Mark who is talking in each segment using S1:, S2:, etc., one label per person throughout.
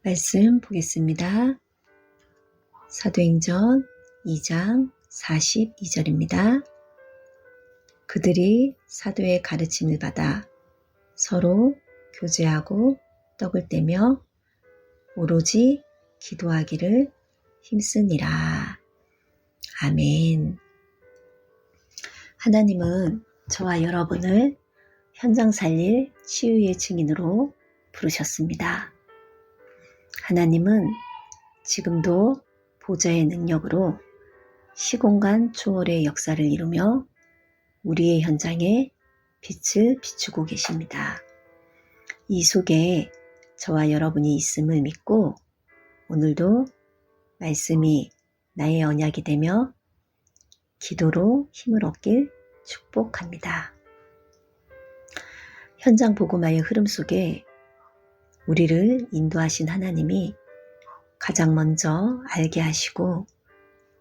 S1: 말씀 보겠습니다. 사도행전 2장 42절입니다. 그들이 사도의 가르침을 받아 서로 교제하고 떡을 떼며 오로지 기도하기를 힘쓰니라. 아멘. 하나님은 저와 여러분을 현장 살릴 치유의 증인으로 부르셨습니다. 하나님은 지금도 보좌의 능력으로 시공간 초월의 역사를 이루며 우리의 현장에 빛을 비추고 계십니다. 이 속에 저와 여러분이 있음을 믿고 오늘도 말씀이 나의 언약이 되며 기도로 힘을 얻길 축복합니다. 현장 복음화의 흐름 속에 우리를 인도하신 하나님이 가장 먼저 알게 하시고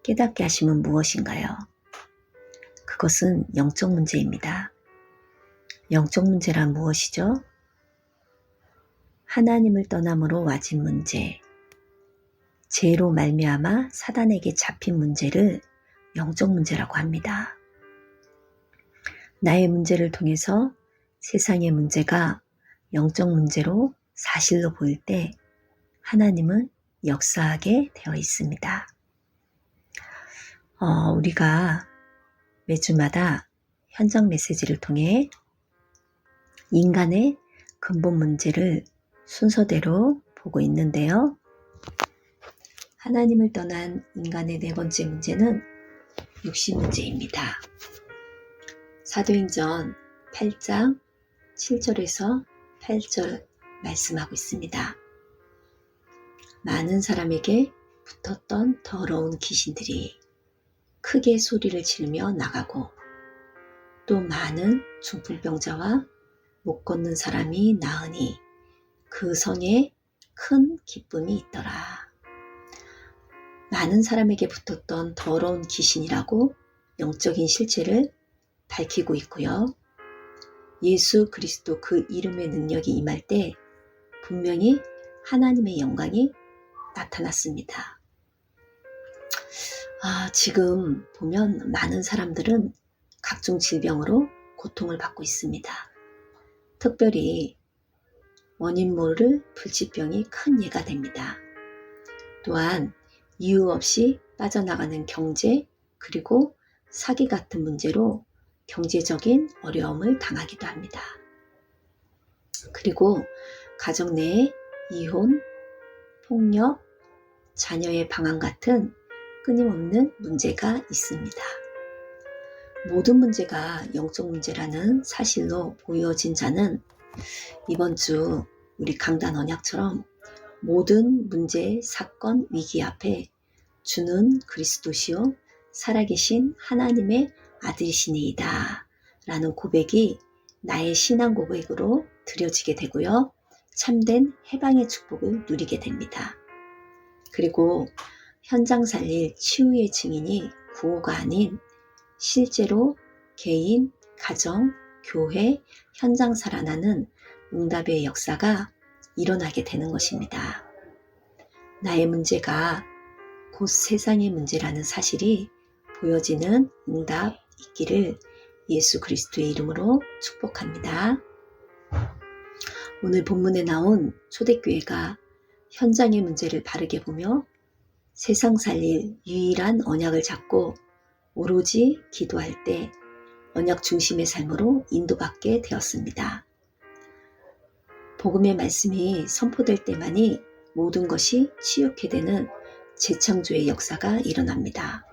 S1: 깨닫게 하심은 무엇인가요? 그것은 영적 문제입니다. 영적 문제란 무엇이죠? 하나님을 떠남으로 와진 문제, 죄로 말미암아 사단에게 잡힌 문제를 영적 문제라고 합니다. 나의 문제를 통해서 세상의 문제가 영적 문제로 사실로 보일 때 하나님은 역사하게 되어 있습니다. 우리가 매주마다 현장 메시지를 통해 인간의 근본 문제를 순서대로 보고 있는데요. 하나님을 떠난 인간의 네 번째 문제는 육신 문제입니다. 사도행전 8장 7절에서 8절 말씀하고 있습니다. 많은 사람에게 붙었던 더러운 귀신들이 크게 소리를 지르며 나가고 또 많은 중풍병자와 못 걷는 사람이 나으니 그 성에 큰 기쁨이 있더라. 많은 사람에게 붙었던 더러운 귀신이라고 영적인 실체를 밝히고 있고요. 예수 그리스도 그 이름의 능력이 임할 때 분명히 하나님의 영광이 나타났습니다. 지금 보면 많은 사람들은 각종 질병으로 고통을 받고 있습니다. 특별히 원인 모를 불치병이 큰 예가 됩니다. 또한 이유 없이 빠져나가는 경제 그리고 사기 같은 문제로 경제적인 어려움을 당하기도 합니다. 그리고 가정 내에 이혼, 폭력, 자녀의 방황 같은 끊임없는 문제가 있습니다. 모든 문제가 영적 문제라는 사실로 보여진 자는 이번 주 우리 강단 언약처럼 모든 문제, 사건, 위기 앞에 주는 그리스도시요 살아계신 하나님의 아들이시니이다 라는 고백이 나의 신앙 고백으로 드려지게 되고요. 참된 해방의 축복을 누리게 됩니다. 그리고 현장 살릴 치유의 증인이 구호가 아닌 실제로 개인, 가정, 교회, 현장 살아나는 응답의 역사가 일어나게 되는 것입니다. 나의 문제가 곧 세상의 문제라는 사실이 보여지는 응답 있기를 예수 그리스도의 이름으로 축복합니다. 오늘 본문에 나온 초대교회가 현장의 문제를 바르게 보며 세상 살릴 유일한 언약을 잡고 오로지 기도할 때 언약 중심의 삶으로 인도받게 되었습니다. 복음의 말씀이 선포될 때만이 모든 것이 치유케 되는 재창조의 역사가 일어납니다.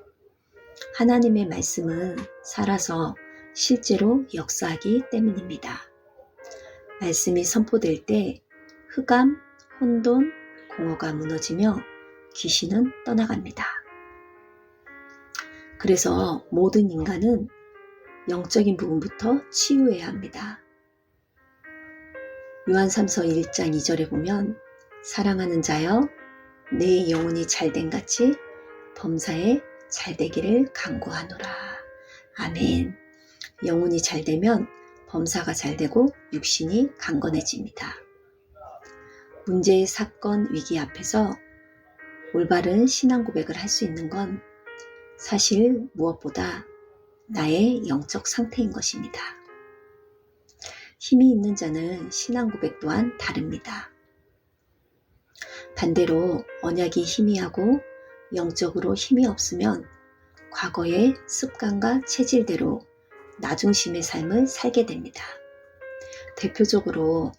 S1: 하나님의 말씀은 살아서 실제로 역사하기 때문입니다. 말씀이 선포될 때 흑암, 혼돈, 공허가 무너지며 귀신은 떠나갑니다. 그래서 모든 인간은 영적인 부분부터 치유해야 합니다. 요한3서 1장 2절에 보면 사랑하는 자여 내 영혼이 잘된 같이 범사에 잘되기를 간구하노라. 아멘. 영혼이 잘되면 범사가 잘되고 육신이 강건해집니다. 문제, 사건, 위기 앞에서 올바른 신앙 고백을 할 수 있는 건 사실 무엇보다 나의 영적 상태인 것입니다. 힘이 있는 자는 신앙 고백 또한 다릅니다. 반대로 언약이 희미하고 영적으로 힘이 없으면 과거의 습관과 체질대로 나중심의 삶을 살게 됩니다. 대표적으로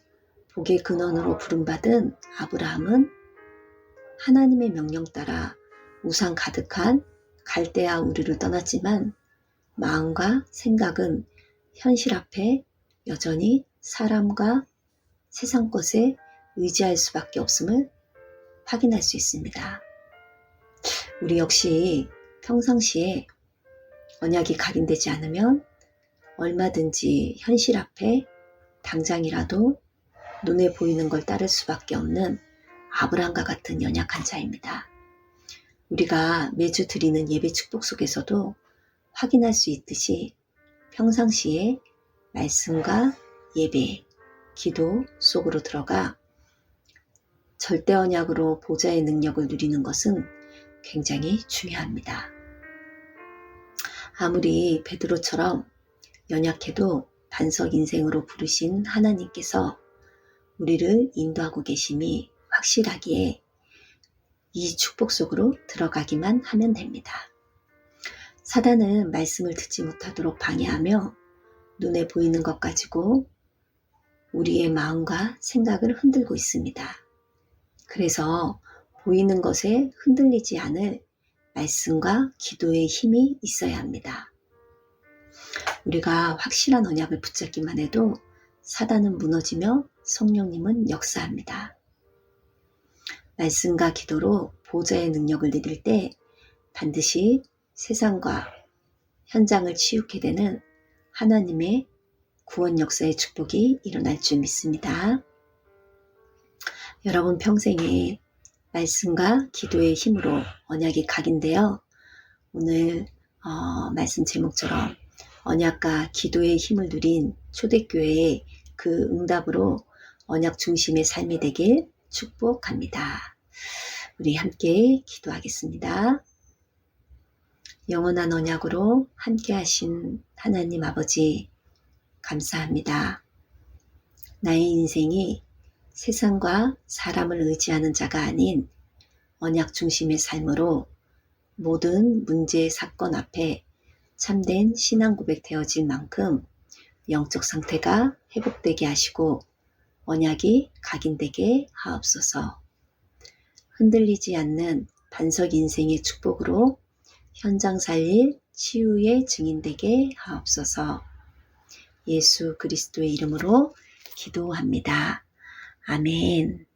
S1: 복의 근원으로 부름받은 아브라함은 하나님의 명령 따라 우상 가득한 갈대아 우르를 떠났지만 마음과 생각은 현실 앞에 여전히 사람과 세상 것에 의지할 수밖에 없음을 확인할 수 있습니다. 우리 역시 평상시에 언약이 각인되지 않으면 얼마든지 현실 앞에 당장이라도 눈에 보이는 걸 따를 수밖에 없는 아브라함과 같은 연약한 자입니다. 우리가 매주 드리는 예배 축복 속에서도 확인할 수 있듯이 평상시에 말씀과 예배, 기도 속으로 들어가 절대 언약으로 보좌의 능력을 누리는 것은 굉장히 중요합니다. 아무리 베드로처럼 연약해도 반석 인생으로 부르신 하나님께서 우리를 인도하고 계심이 확실하기에 이 축복 속으로 들어가기만 하면 됩니다. 사단은 말씀을 듣지 못하도록 방해하며 눈에 보이는 것 가지고 우리의 마음과 생각을 흔들고 있습니다. 그래서 보이는 것에 흔들리지 않을 말씀과 기도의 힘이 있어야 합니다. 우리가 확실한 언약을 붙잡기만 해도 사단은 무너지며 성령님은 역사합니다. 말씀과 기도로 보좌의 능력을 누릴 때 반드시 세상과 현장을 치유케 되는 하나님의 구원 역사의 축복이 일어날 줄 믿습니다. 여러분 평생에 말씀과 기도의 힘으로 언약이 각인되어 오늘 말씀 제목처럼 언약과 기도의 힘을 누린 초대교회의 그 응답으로 언약 중심의 삶이 되길 축복합니다. 우리 함께 기도하겠습니다. 영원한 언약으로 함께 하신 하나님 아버지 감사합니다. 나의 인생이 세상과 사람을 의지하는 자가 아닌 언약 중심의 삶으로 모든 문제, 사건 앞에 참된 신앙 고백 되어질 만큼 영적 상태가 회복되게 하시고 언약이 각인되게 하옵소서. 흔들리지 않는 반석 인생의 축복으로 현장 살릴 치유의 증인되게 하옵소서. 예수 그리스도의 이름으로 기도합니다. 아멘.